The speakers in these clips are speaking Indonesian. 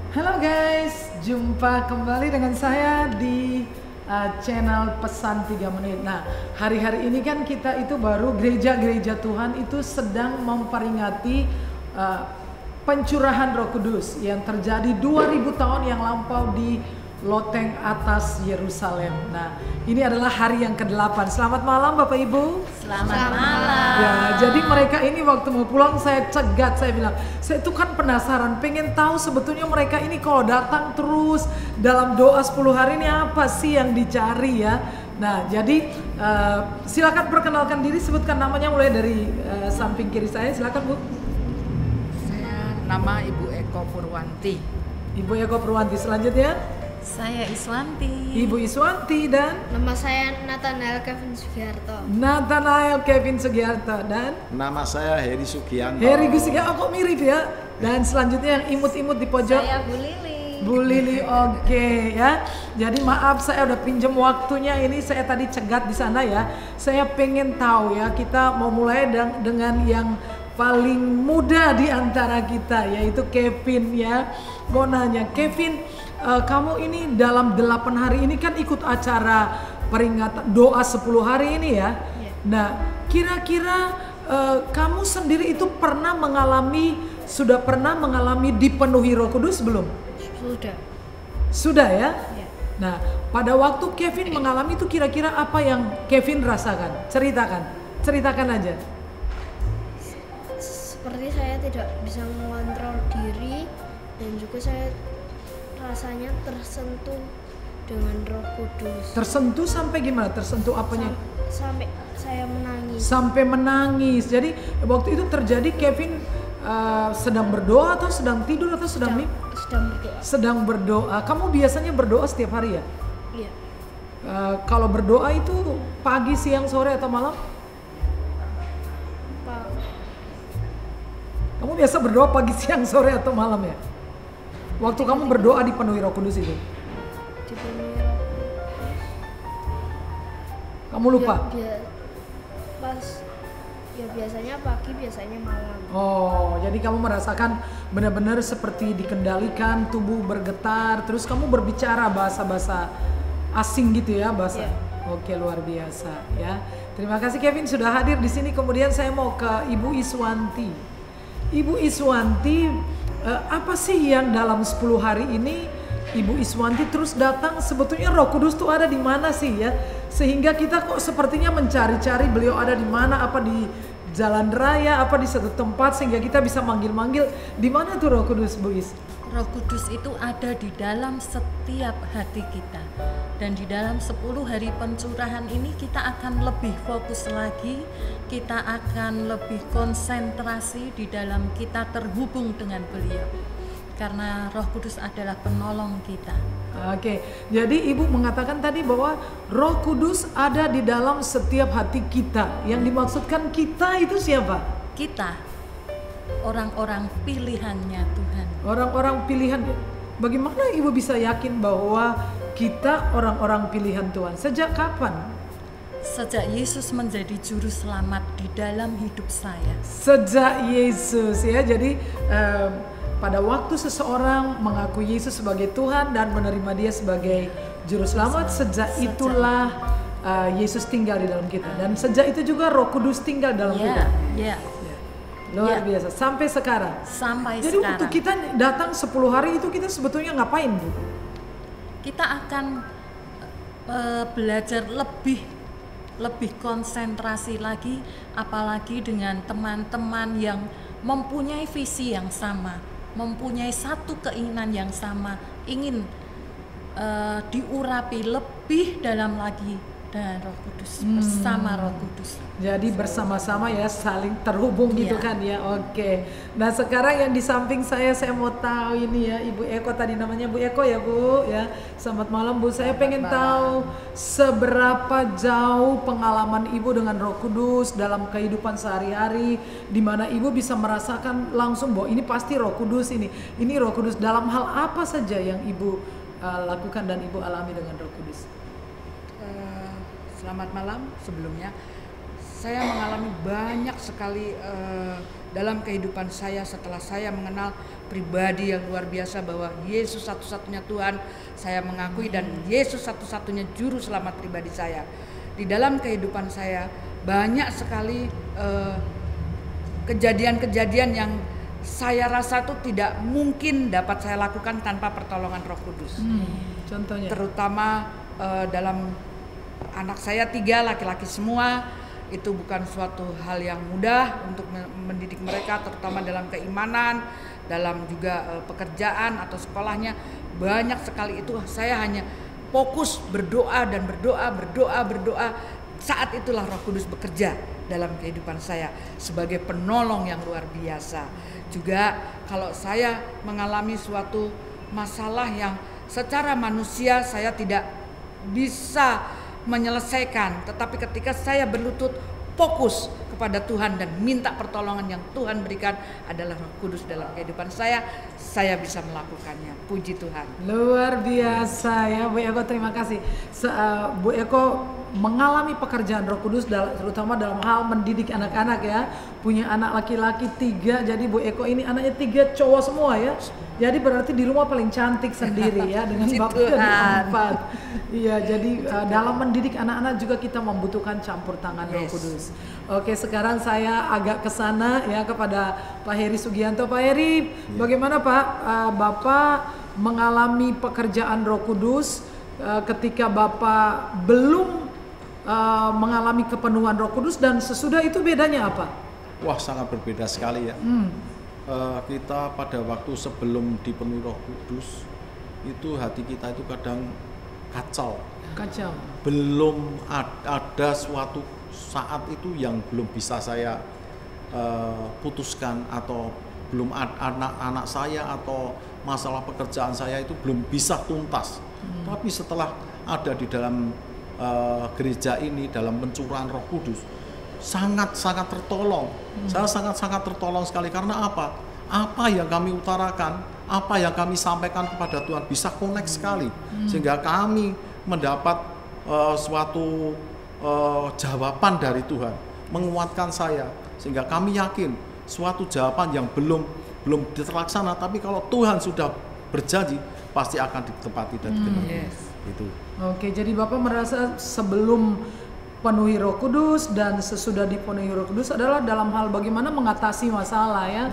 Halo guys, jumpa kembali dengan saya di channel Pesan 3 Menit. Nah, hari-hari ini kan kita itu baru gereja-gereja Tuhan itu sedang memperingati pencurahan Roh Kudus yang terjadi 2000 tahun yang lampau di loteng atas Yerusalem. Nah, ini adalah hari yang ke-8. Selamat malam Bapak Ibu. Selamat malam. Ya, jadi mereka ini waktu mau pulang saya cegat, saya bilang, saya itu kan penasaran, pengen tahu sebetulnya mereka ini kalau datang terus dalam doa 10 hari ini apa sih yang dicari ya. Nah, jadi silakan perkenalkan diri, sebutkan namanya mulai dari samping kiri saya, silakan Bu. Saya nama Ibu Eko Purwanti. Ibu Eko Purwanti, selanjutnya Saya Iswanti. Ibu Iswanti, dan Nama saya Nathanael Kevin Sugiharto. Nathanael Kevin Sugiharto, dan Nama saya Heri Sugianto. Heri Gusiga. Oh, kok mirip ya. Dan selanjutnya yang imut-imut di pojok, Saya Bu Lili. Bu Lili. Oke ya. Jadi maaf saya udah pinjam waktunya, ini saya tadi cegat di sana ya. Saya pengen tahu ya, kita mau mulai dengan yang paling muda di antara kita, yaitu Kevin ya. Mau nanya Kevin, kamu ini dalam 8 hari ini kan ikut acara peringatan doa 10 hari ini ya. Nah, kira-kira kamu sendiri itu sudah pernah mengalami dipenuhi Roh Kudus belum? Sudah. Sudah ya? Ya. Nah, pada waktu Kevin mengalami itu kira-kira apa yang Kevin rasakan? Ceritakan aja. Seperti saya tidak bisa mengontrol diri dan juga saya rasanya tersentuh dengan Roh Kudus. Tersentuh sampai gimana? Tersentuh apanya? Sampai saya menangis. Sampai menangis. Jadi waktu itu terjadi Kevin sedang berdoa atau sedang tidur atau sedang Sedang berdoa. sedang berdoa. Kamu biasanya berdoa setiap hari ya? Iya. Kalau berdoa itu pagi, siang, sore atau malam? Pak, Kamu biasa berdoa pagi, siang, sore atau malam ya? Waktu kamu berdoa dipenuhi Roh Kudus itu, dipenuhi Roh Kudus. kamu lupa? Biasanya pagi, biasanya malam. Oh, jadi kamu merasakan benar-benar seperti dikendalikan, tubuh bergetar, terus kamu berbicara bahasa-bahasa asing gitu ya, bahasa. Iya. Oke, luar biasa ya. Terima kasih Kevin sudah hadir di sini. Kemudian saya mau ke Ibu Iswanti. Ibu Iswanti, apa sih yang dalam 10 hari ini Ibu Iswanti terus datang? Sebetulnya Roh Kudus tuh ada di mana sih ya? Sehingga kita kok sepertinya mencari-cari beliau ada di mana, apa di jalan raya, apa di satu tempat sehingga kita bisa manggil-manggil. Di mana tuh Roh Kudus, Bu Is? Roh Kudus itu ada di dalam setiap hati kita. Dan di dalam 10 hari pencurahan ini kita akan lebih fokus lagi, kita akan lebih konsentrasi di dalam kita terhubung dengan beliau. Karena Roh Kudus adalah penolong kita. Oke, jadi Ibu mengatakan tadi bahwa Roh Kudus ada di dalam setiap hati kita. Yang dimaksudkan kita itu siapa? Kita, orang-orang pilihannya Tuhan. Orang-orang pilihan. Bagaimana Ibu bisa yakin bahwa kita orang-orang pilihan Tuhan? Sejak kapan? Sejak Yesus menjadi juru selamat di dalam hidup saya. Sejak Yesus ya. Jadi pada waktu seseorang mengakui Yesus sebagai Tuhan dan menerima dia sebagai juru selamat, sejak itulah Yesus tinggal di dalam kita. Dan sejak itu juga Roh Kudus tinggal dalam kita. Ya. Luar biasa sampai sekarang. Sampai Jadi sekarang. waktu kita datang 10 hari itu kita sebetulnya ngapain, Bu? Kita akan belajar lebih konsentrasi lagi, apalagi dengan teman-teman yang mempunyai visi yang sama, mempunyai satu keinginan yang sama, ingin diurapi lebih dalam lagi dengan Roh Kudus, bersama Roh Kudus. Jadi bersama-sama ya, saling terhubung gitu Iya. kan ya. Oke. Nah sekarang yang di samping saya mau tahu ini ya, Ibu Eko, tadi namanya Bu Eko ya Bu ya. Selamat malam Bu, saya pengen tahu seberapa jauh pengalaman Ibu dengan Roh Kudus dalam kehidupan sehari-hari, di mana Ibu bisa merasakan langsung bahwa ini pasti Roh Kudus ini Roh Kudus. Dalam hal apa saja yang Ibu lakukan dan Ibu alami dengan Roh Kudus? Selamat malam sebelumnya. Saya mengalami banyak sekali dalam kehidupan saya setelah saya mengenal pribadi yang luar biasa bahwa Yesus satu-satunya Tuhan saya mengakui, dan Yesus satu-satunya juru selamat pribadi saya. Di dalam kehidupan saya banyak sekali kejadian-kejadian yang saya rasa itu tidak mungkin dapat saya lakukan tanpa pertolongan Roh Kudus. Contohnya? Terutama dalam anak saya 3 laki-laki semua, itu bukan suatu hal yang mudah untuk mendidik mereka, terutama dalam keimanan, dalam juga pekerjaan atau sekolahnya. Banyak sekali itu saya hanya fokus berdoa dan berdoa. Saat itulah Roh Kudus bekerja dalam kehidupan saya sebagai penolong yang luar biasa. Juga kalau saya mengalami suatu masalah yang secara manusia saya tidak bisa menyelesaikan, tetapi ketika saya berlutut fokus kepada Tuhan dan minta pertolongan yang Tuhan berikan adalah Roh Kudus dalam kehidupan saya bisa melakukannya. Puji Tuhan. Luar biasa ya Bu Eko, terima kasih. Bu Eko mengalami pekerjaan Roh Kudus terutama dalam hal mendidik anak-anak ya. Punya anak laki-laki 3, jadi Bu Eko ini anaknya 3 cowok semua ya. Jadi berarti di rumah paling cantik sendiri ya dengan bapaknya 4. Iya, jadi dalam mendidik anak-anak juga kita membutuhkan campur tangan Roh Kudus. Oke, sekarang saya agak ke sana ya kepada Pak Heri Sugianto. Pak Heri, bagaimana Pak Bapak mengalami pekerjaan Roh Kudus ketika Bapak belum mengalami kepenuhan Roh Kudus, dan sesudah itu bedanya apa? Wah, sangat berbeda sekali ya. Kita pada waktu sebelum dipenuhi Roh Kudus itu hati kita itu kadang kacau. Belum ada suatu saat itu yang belum bisa saya putuskan, atau belum anak-anak saya atau masalah pekerjaan saya itu belum bisa tuntas. Tapi setelah ada di dalam gereja ini, dalam pencurahan Roh Kudus, sangat-sangat tertolong. Saya sangat-sangat tertolong sekali. Karena apa? Apa yang kami utarakan, apa yang kami sampaikan kepada Tuhan bisa connect sekali, sehingga kami mendapat suatu jawaban dari Tuhan, menguatkan saya, sehingga kami yakin suatu jawaban yang belum terlaksana, tapi kalau Tuhan sudah berjanji pasti akan ditepati dan digenapi. Itu. Oke, jadi Bapak merasa sebelum penuhi Roh Kudus dan sesudah dipenuhi Roh Kudus adalah dalam hal bagaimana mengatasi masalah ya.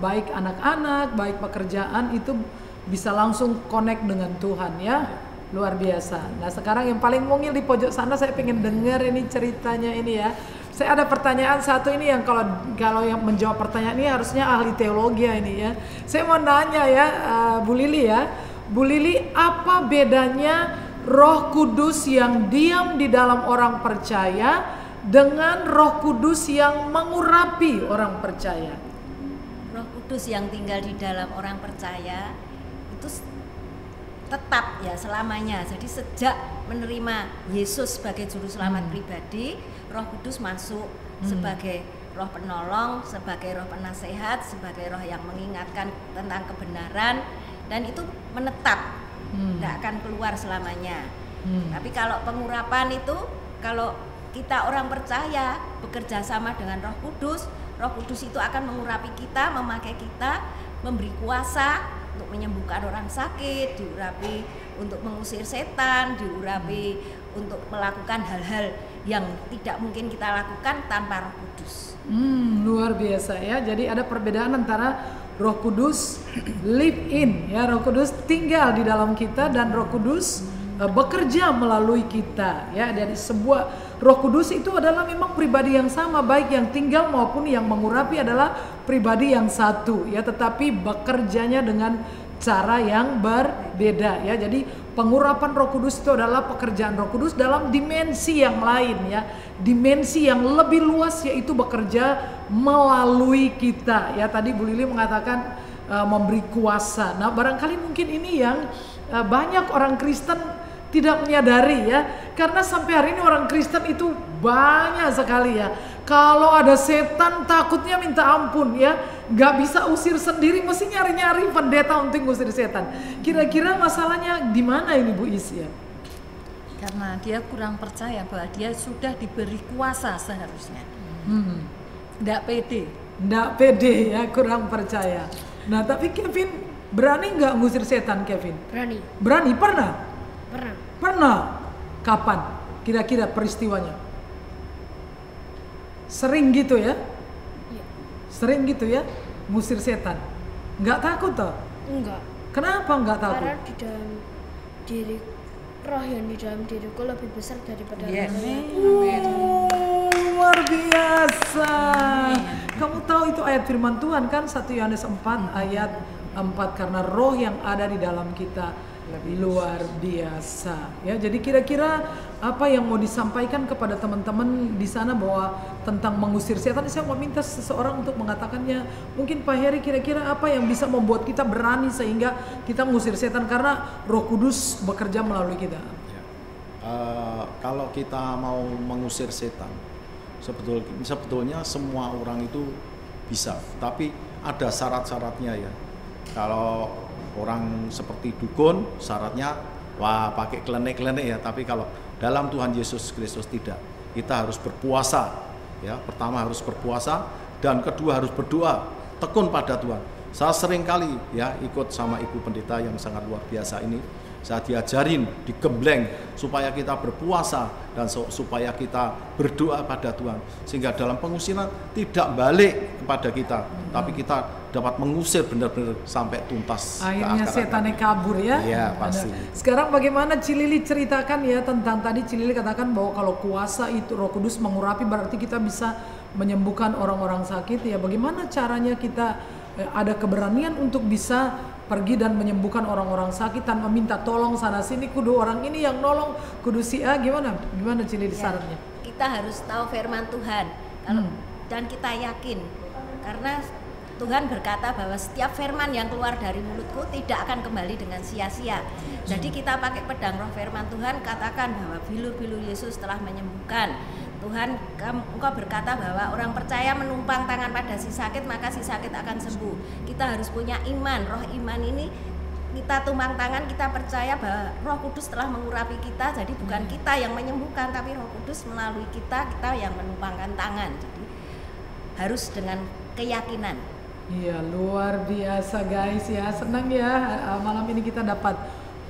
Baik anak-anak, baik pekerjaan itu bisa langsung connect dengan Tuhan ya. Luar biasa. Nah, sekarang yang paling mungil di pojok sana, saya pengen dengar ini ceritanya ini ya. Saya ada pertanyaan satu ini yang kalau yang menjawab pertanyaan ini harusnya ahli teologi ini ya. Saya mau nanya ya, Bu Lili ya. Bu Lili, apa bedanya Roh Kudus yang diam di dalam orang percaya dengan Roh Kudus yang mengurapi orang percaya? Roh Kudus yang tinggal di dalam orang percaya itu tetap ya selamanya. Jadi sejak menerima Yesus sebagai juru selamat pribadi, Roh Kudus masuk sebagai roh penolong, sebagai roh penasehat, sebagai roh yang mengingatkan tentang kebenaran, dan itu menetap, tidak akan keluar selamanya. Tapi kalau pengurapan itu, kalau kita orang percaya bekerja sama dengan Roh Kudus itu akan mengurapi kita, memakai kita, memberi kuasa untuk menyembuhkan orang sakit, diurapi untuk mengusir setan, diurapi untuk melakukan hal-hal yang tidak mungkin kita lakukan tanpa Roh Kudus. Luar biasa ya. Jadi ada perbedaan antara Roh Kudus live in ya, Roh Kudus tinggal di dalam kita, dan Roh Kudus bekerja melalui kita ya. Dari sebuah Roh Kudus itu adalah memang pribadi yang sama, baik yang tinggal maupun yang mengurapi adalah pribadi yang satu ya, tetapi bekerjanya dengan cara yang berbeda ya. Jadi pengurapan Roh Kudus itu adalah pekerjaan Roh Kudus dalam dimensi yang lain ya, dimensi yang lebih luas, yaitu bekerja melalui kita ya. Tadi Bu Lili mengatakan memberi kuasa. Nah, barangkali mungkin ini yang banyak orang Kristen tidak menyadari ya, karena sampai hari ini orang Kristen itu banyak sekali ya, kalau ada setan takutnya minta ampun ya, nggak bisa usir sendiri, mesti nyari-nyari pendeta untuk ngusir setan. Kira-kira masalahnya di mana ini Bu Is ya? Karena dia kurang percaya bahwa dia sudah diberi kuasa seharusnya. Nggak pede. Nggak pede ya, kurang percaya. Nah tapi Kevin berani nggak ngusir setan Kevin? Berani. Berani, pernah? Pernah. Pernah. Kapan? Kira-kira peristiwanya? Sering gitu ya? Iya. Sering gitu ya? Ngusir setan? Nggak takut toh? Enggak. Kenapa nggak takut? Karena di dalam diri, roh yang di dalam diriku lebih besar daripada Yes. roh yang Luar biasa. Kamu tahu itu ayat firman Tuhan kan 1 Yohanes 4 ayat 4, karena roh yang ada di dalam kita luar biasa ya. Jadi kira-kira apa yang mau disampaikan kepada teman-teman di sana bahwa tentang mengusir setan? Saya mau minta seseorang untuk mengatakannya. Mungkin Pak Heri, kira-kira apa yang bisa membuat kita berani sehingga kita mengusir setan karena Roh Kudus bekerja melalui kita? Kalau kita mau mengusir setan, sebetulnya semua orang itu bisa, tapi ada syarat-syaratnya ya. Kalau orang seperti dukun, syaratnya wah pakai klenik-klenik ya. Tapi kalau dalam Tuhan Yesus Kristus tidak, kita harus berpuasa ya. Pertama harus berpuasa, dan kedua harus berdoa, tekun pada Tuhan. Saya sering kali ya ikut sama ibu pendeta yang sangat luar biasa ini. Saya diajarin, digembleng supaya kita berpuasa dan supaya kita berdoa pada Tuhan, sehingga dalam pengusiran tidak balik kepada kita, tapi kita dapat mengusir benar-benar sampai tuntas. Akhirnya setannya kabur ya. Iya pasti. Sekarang bagaimana Cilili ceritakan ya tentang tadi Cilili katakan bahwa kalau kuasa itu Roh Kudus mengurapi berarti kita bisa menyembuhkan orang-orang sakit ya. Bagaimana caranya kita ada keberanian untuk bisa pergi dan menyembuhkan orang-orang sakit tanpa minta tolong sana sini, kudu orang ini yang nolong, kudu si A, gimana Cilili syaratnya? Kita harus tahu firman Tuhan dan kita yakin, karena Tuhan berkata bahwa setiap firman yang keluar dari mulutku tidak akan kembali dengan sia-sia. Jadi kita pakai pedang roh firman Tuhan, katakan bahwa bilu-bilu Yesus telah menyembuhkan. Tuhan, Engkau berkata bahwa orang percaya menumpang tangan pada si sakit, maka si sakit akan sembuh. Kita harus punya iman, roh iman ini kita tumpang tangan, kita percaya bahwa Roh Kudus telah mengurapi kita. Jadi bukan kita yang menyembuhkan, tapi Roh Kudus melalui kita yang menumpangkan tangan. Jadi harus dengan keyakinan. Iya, luar biasa guys ya. Senang ya malam ini kita dapat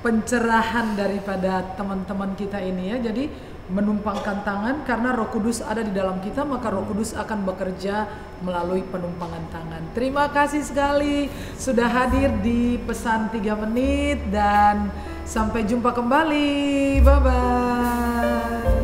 pencerahan daripada teman-teman kita ini ya. Jadi menumpangkan tangan, karena Roh Kudus ada di dalam kita, maka Roh Kudus akan bekerja melalui penumpangan tangan. Terima kasih sekali sudah hadir di Pesan 3 Menit, dan sampai jumpa kembali. Bye bye.